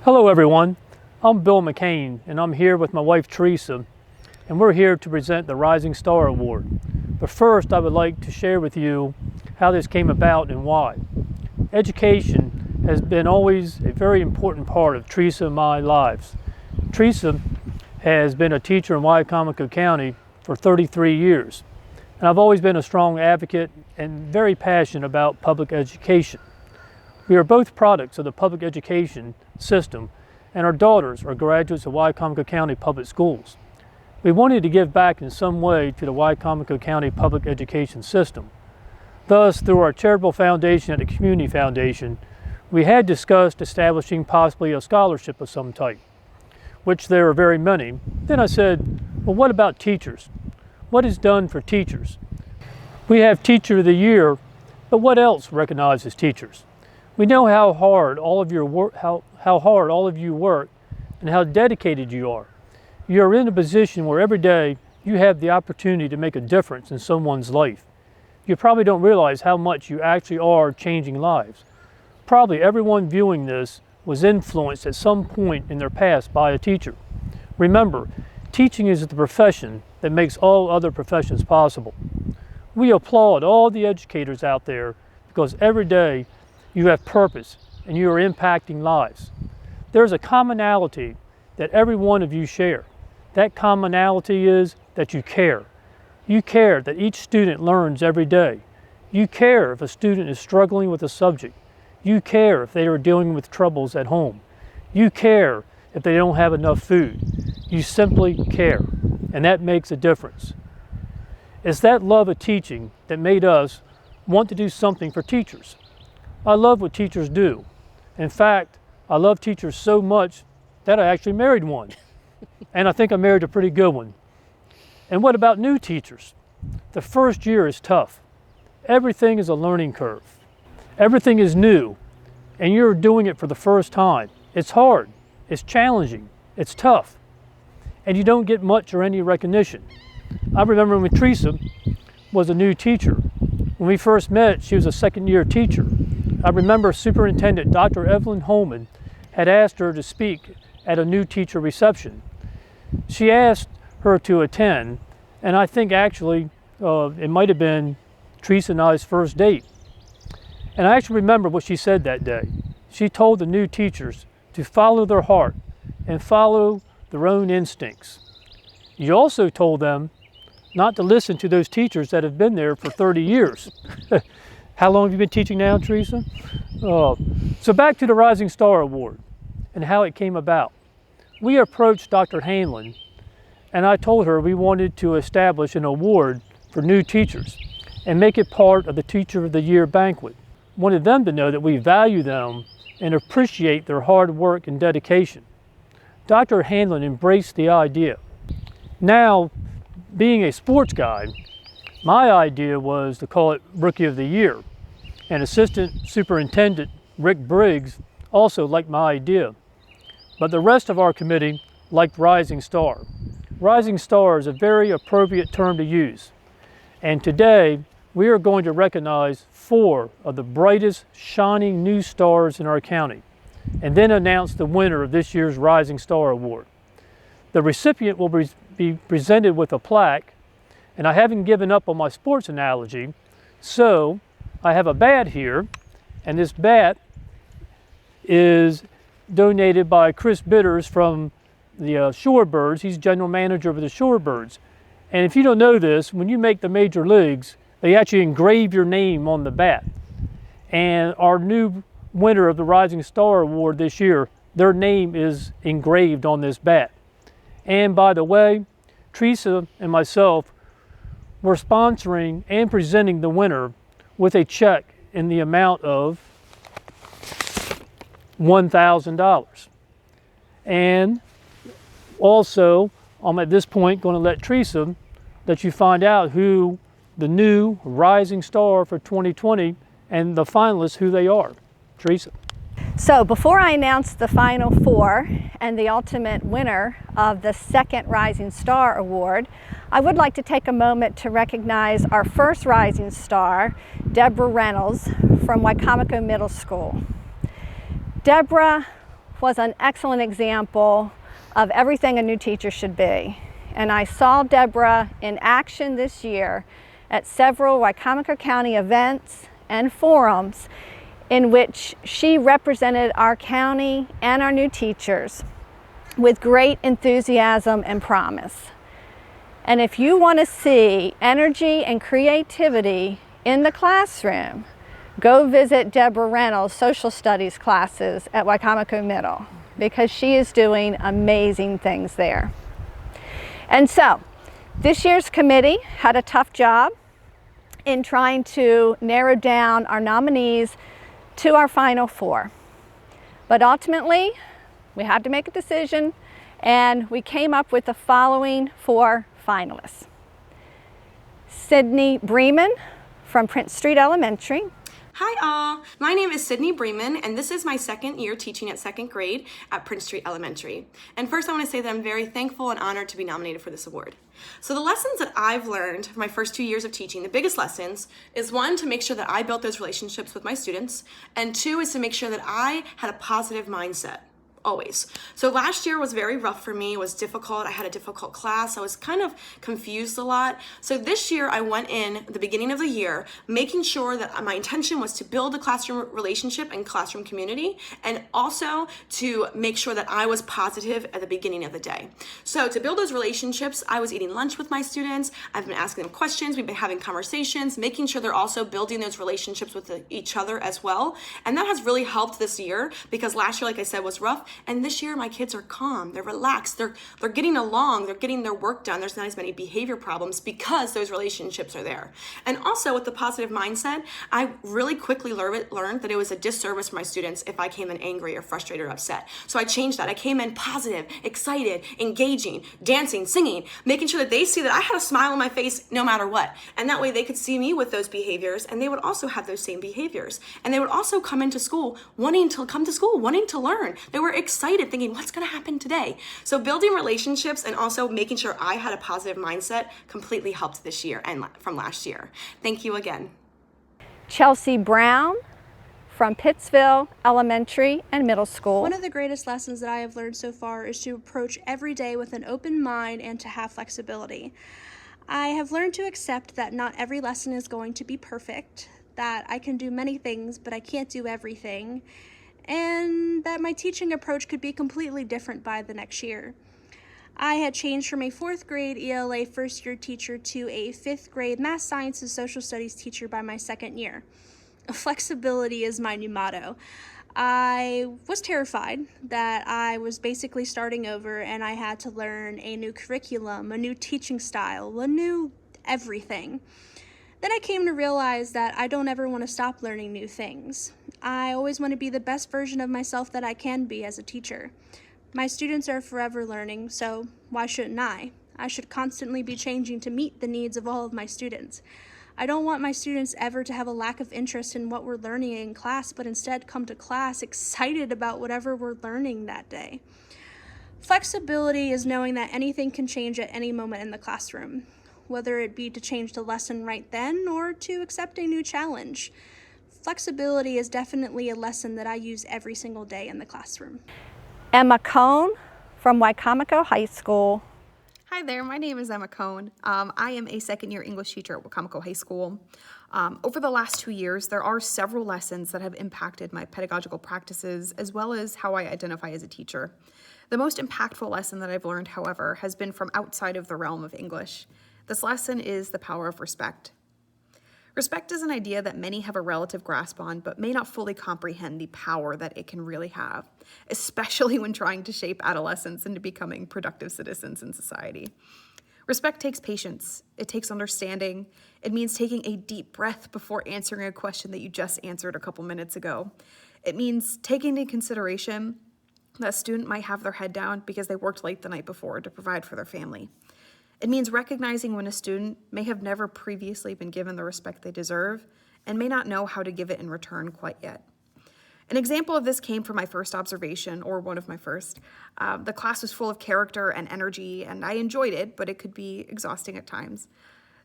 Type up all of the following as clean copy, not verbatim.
Hello everyone, I'm Bill McCain and I'm here with my wife Teresa, and we're here to present the Rising Star Award. But first I would like to share with you how this came about and why. Education has been always a very important part of Teresa and my lives. Teresa has been a teacher in Wicomico County for 33 years, and I've always been a strong advocate and very passionate about public education. We are both products of the public education system, and our daughters are graduates of Wicomico County Public Schools. We wanted to give back in some way to the Wicomico County public education system. Thus, through our charitable foundation at the Community Foundation, we had discussed establishing possibly a scholarship of some type, which there are very many. Then I said, well, what about teachers? What is done for teachers? We have Teacher of the Year, but what else recognizes teachers? We know how hard all of you work and how dedicated you are. You are in a position where every day you have the opportunity to make a difference in someone's life. You probably don't realize how much you actually are changing lives. Probably everyone viewing this was influenced at some point in their past by a teacher. Remember, teaching is the profession that makes all other professions possible. We applaud all the educators out there because every day you have purpose and you are impacting lives. There's a commonality that every one of you share. That commonality is that you care. You care that each student learns every day. You care if a student is struggling with a subject. You care if they are dealing with troubles at home. You care if they don't have enough food. You simply care, and that makes a difference. It's that love of teaching that made us want to do something for teachers. I love what teachers do. In fact, I love teachers so much that I actually married one. And I think I married a pretty good one. And what about new teachers? The first year is tough. Everything is a learning curve. Everything is new, and you're doing it for the first time. It's hard, it's challenging, it's tough, and you don't get much or any recognition. I remember when Teresa was a new teacher. When we first met, she was a second-year teacher. I remember Superintendent Dr. Evelyn Holman had asked her to speak at a new teacher reception. She asked her to attend, and I think actually it might have been Teresa and I's first date. And I actually remember what she said that day. She told the new teachers to follow their heart and follow their own instincts. You also told them not to listen to those teachers that have been there for 30 years. How long have you been teaching now, Teresa? So back to the Rising Star Award and how it came about. We approached Dr. Hanlon, and I told her we wanted to establish an award for new teachers and make it part of the Teacher of the Year banquet. Wanted them to know that we value them and appreciate their hard work and dedication. Dr. Hanlon embraced the idea. Now, being a sports guy, my idea was to call it Rookie of the Year, and Assistant Superintendent Rick Briggs also liked my idea. But the rest of our committee liked Rising Star. Rising Star is a very appropriate term to use. And today, we are going to recognize 4 of the brightest, shining new stars in our county, and then announce the winner of this year's Rising Star Award. The recipient will be presented with a plaque, and I haven't given up on my sports analogy, so I have a bat here, and this bat is donated by Chris Bitters from the Shorebirds. He's general manager of the Shorebirds. And if you don't know this, when you make the major leagues, they actually engrave your name on the bat. And our new winner of the Rising Star Award this year, their name is engraved on this bat. And by the way, Teresa and myself were sponsoring and presenting the winner with a check in the amount of $1,000. And also, I'm at this point going to let Teresa let you find out who the new Rising Star for 2020 and the finalists, who they are. Teresa. So before I announce the final 4 and the ultimate winner of the second Rising Star Award, I would like to take a moment to recognize our first Rising Star, Deborah Reynolds from Wicomico Middle School. Deborah was an excellent example of everything a new teacher should be. And I saw Deborah in action this year at several Wicomico County events and forums in which she represented our county and our new teachers with great enthusiasm and promise. And if you want to see energy and creativity in the classroom, go visit Deborah Reynolds' social studies classes at Wicomico Middle, because she is doing amazing things there. And so, this year's committee had a tough job in trying to narrow down our nominees to our final four. But ultimately, we had to make a decision, and we came up with the following four finalists. Sydney Bremen from Prince Street Elementary. Hi all, my name is Sydney Bremen, and this is my second year teaching at second grade at Prince Street Elementary. And first I want to say that I'm very thankful and honored to be nominated for this award. So the lessons that I've learned for my first 2 years of teaching, the biggest lessons, is one, to make sure that I built those relationships with my students, and two, is to make sure that I had a positive mindset. Always. So last year was very rough for me. It was difficult. I had a difficult class. I was kind of confused a lot. So this year I went in at the beginning of the year making sure that my intention was to build a classroom relationship and classroom community, and also to make sure that I was positive at the beginning of the day. So to build those relationships, I was eating lunch with my students. I've been asking them questions. We've been having conversations, making sure they're also building those relationships with each other as well. And that has really helped this year, because last year, like I said, was rough. And this year my kids are calm, they're relaxed, they're getting along, they're getting their work done. There's not as many behavior problems because those relationships are there. And also with the positive mindset, I really quickly learned that it was a disservice for my students if I came in angry or frustrated or upset. So I changed that. I came in positive, excited, engaging, dancing, singing, making sure that they see that I had a smile on my face no matter what. And that way they could see me with those behaviors, and they would also have those same behaviors. And they would also come into school wanting to come to school, wanting to learn. They were excited, thinking, what's going to happen today? So building relationships and also making sure I had a positive mindset completely helped this year and from last year. Thank you again. Chelsea Brown from Pittsville Elementary and Middle School. One of the greatest lessons that I have learned so far is to approach every day with an open mind and to have flexibility. I have learned to accept that not every lesson is going to be perfect, that I can do many things, but I can't do everything, and that my teaching approach could be completely different by the next year. I had changed from a 4th grade ELA first year teacher to a 5th grade math sciences social studies teacher by my second year. Flexibility is my new motto. I was terrified that I was basically starting over and I had to learn a new curriculum, a new teaching style, a new everything. Then I came to realize that I don't ever want to stop learning new things. I always want to be the best version of myself that I can be as a teacher. My students are forever learning, so why shouldn't I? I should constantly be changing to meet the needs of all of my students. I don't want my students ever to have a lack of interest in what we're learning in class, but instead come to class excited about whatever we're learning that day. Flexibility is knowing that anything can change at any moment in the classroom, whether it be to change the lesson right then or to accept a new challenge. Flexibility is definitely a lesson that I use every single day in the classroom. Emma Cohn from Wicomico High School. Hi there, my name is Emma Cohn. I am a second-year English teacher at Wicomico High School. Over the last 2 years, there are several lessons that have impacted my pedagogical practices as well as how I identify as a teacher. The most impactful lesson that I've learned, however, has been from outside of the realm of English. This lesson is the power of respect. Respect is an idea that many have a relative grasp on, but may not fully comprehend the power that it can really have, especially when trying to shape adolescents into becoming productive citizens in society. Respect takes patience. It takes understanding. It means taking a deep breath before answering a question that you just answered a couple minutes ago. It means taking into consideration that a student might have their head down because they worked late the night before to provide for their family. It means recognizing when a student may have never previously been given the respect they deserve and may not know how to give it in return quite yet. An example of this came from my first observation, or one of my first. The class was full of character and energy, and I enjoyed it, but it could be exhausting at times.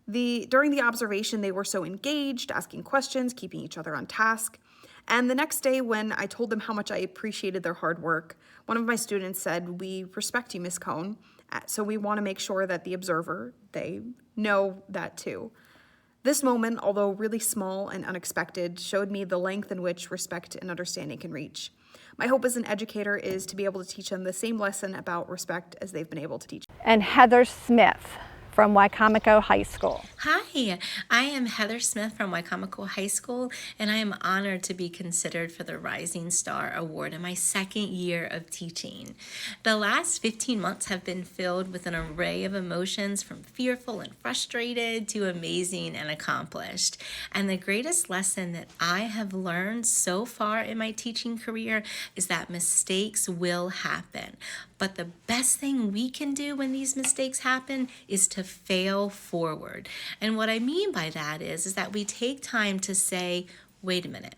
During the observation, they were so engaged, asking questions, keeping each other on task. And the next day, when I told them how much I appreciated their hard work, one of my students said, "We respect you, Miss Cohn, so we want to make sure that the observer, they know that too." This moment, although really small and unexpected, showed me the length in which respect and understanding can reach. My hope as an educator is to be able to teach them the same lesson about respect as they've been able to teach. And Heather Smith from Wicomico High School. Hi, I am Heather Smith from Wicomico High School, and I am honored to be considered for the Rising Star Award in my second year of teaching. The last 15 months have been filled with an array of emotions, from fearful and frustrated to amazing and accomplished. And the greatest lesson that I have learned so far in my teaching career is that mistakes will happen. But the best thing we can do when these mistakes happen is to fail forward. And what I mean by that is that we take time to say, wait a minute,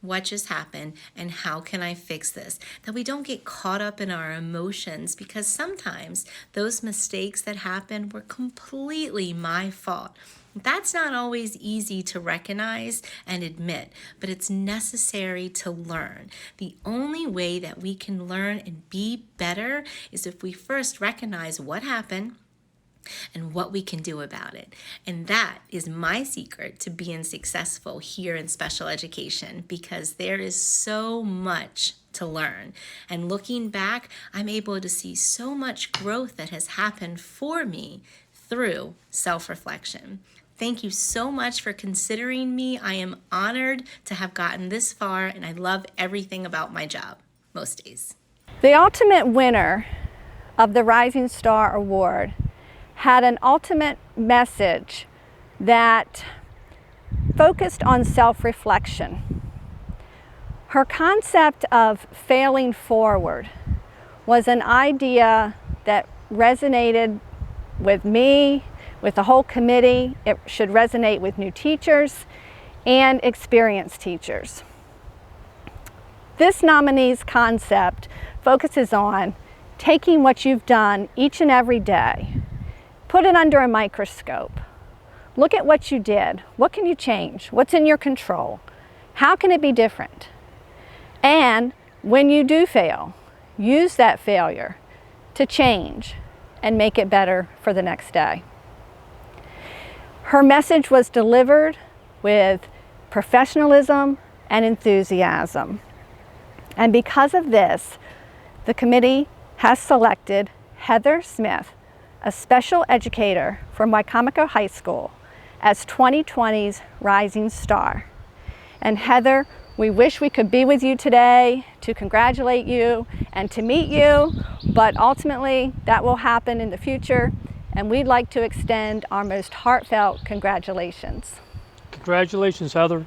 what just happened and how can I fix this? That we don't get caught up in our emotions, because sometimes those mistakes that happen were completely my fault. That's not always easy to recognize and admit, but it's necessary to learn. The only way that we can learn and be better is if we first recognize what happened and what we can do about it. And that is my secret to being successful here in special education, because there is so much to learn. And looking back, I'm able to see so much growth that has happened for me through self-reflection. Thank you so much for considering me. I am honored to have gotten this far, and I love everything about my job, most days. The ultimate winner of the Rising Star Award had an ultimate message that focused on self-reflection. Her concept of failing forward was an idea that resonated with me, with the whole committee. It should resonate with new teachers and experienced teachers. This nominee's concept focuses on taking what you've done each and every day, put it under a microscope, look at what you did, what can you change, what's in your control, how can it be different? And when you do fail, use that failure to change and make it better for the next day. Her message was delivered with professionalism and enthusiasm. And because of this, the committee has selected Heather Smith, a special educator from Wicomico High School, as 2020's Rising Star. And Heather, we wish we could be with you today to congratulate you and to meet you, but ultimately that will happen in the future. And we'd like to extend our most heartfelt congratulations. Congratulations, Heather.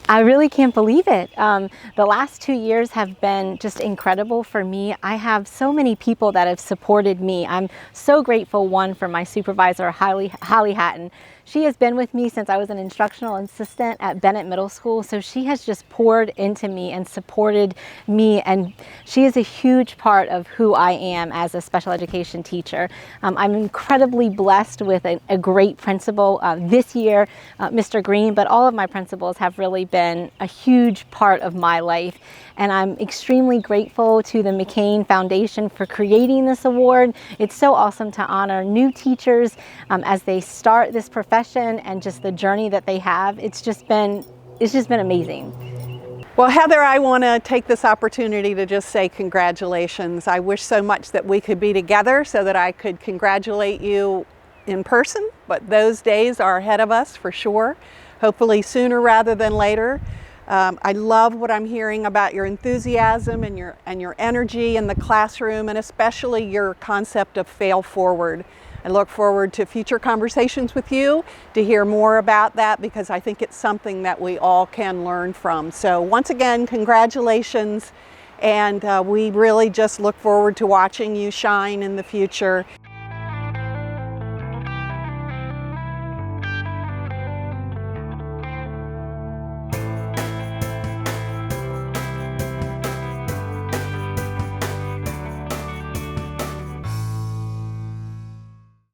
I really can't believe it. The last 2 years have been just incredible for me. I have so many people that have supported me. I'm so grateful, one, for my supervisor, Holly Hatton. She has been with me since I was an instructional assistant at Bennett Middle School, so she has just poured into me and supported me, and she is a huge part of who I am as a special education teacher. I'm incredibly blessed with a great principal this year, Mr. Green, but all of my principals have really been a huge part of my life. And I'm extremely grateful to the MCCAIN Foundation for creating this award. It's so awesome to honor new teachers as they start this profession and just the journey that they have. It's just been amazing. Well, Heather, I want to take this opportunity to just say congratulations. I wish so much that we could be together so that I could congratulate you in person, but those days are ahead of us for sure, hopefully sooner rather than later. I love what I'm hearing about your enthusiasm and your energy in the classroom, and especially your concept of fail forward. I look forward to future conversations with you to hear more about that, because I think it's something that we all can learn from. So once again, congratulations, and we really just look forward to watching you shine in the future.